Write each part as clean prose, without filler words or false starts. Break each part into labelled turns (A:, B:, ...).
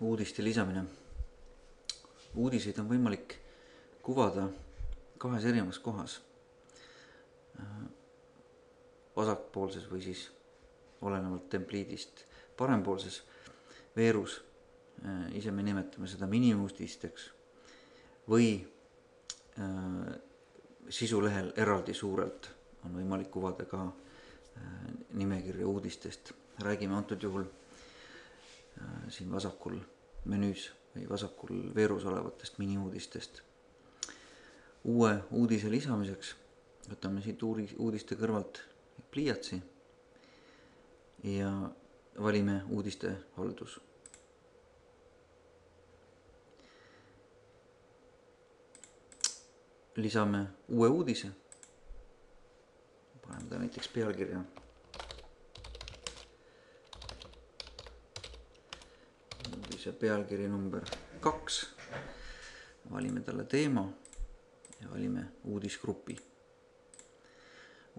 A: Uudiste lisamine. Uudiseid on võimalik kuvada kahes erinevas kohas. Vasakpoolses või siis olenevalt templiidist parempoolses veerus, ise me nimetame seda miniuudisteks, või sisulehel eraldi suurelt on võimalik kuvada ka nimekirja uudistest. Räägime antud juhul siin vasakul menüüs või vasakul veerus olevatest miniuudistest. Uue uudise lisamiseks võtame siit uudiste kõrvalt pliiatsi ja valime uudiste haldus. Lisame uue uudise. Paneme ta näiteks pealkirja. Uudise pealkiri number 2. Valime talle teema ja valime uudisgrupi.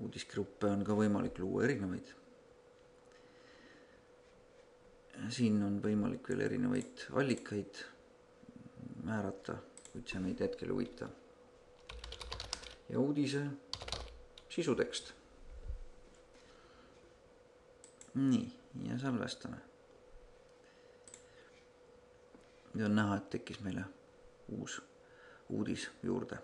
A: Uudisgruppe on ka võimalik luua erinevaid. Siin on võimalik veel erinevaid allikaid määrata, kuid see meid hetkel ei huvita. Ja uudise sisutekst. Nii, ja salvestame. Ja on näha, et tekkis meile uus uudis juurde.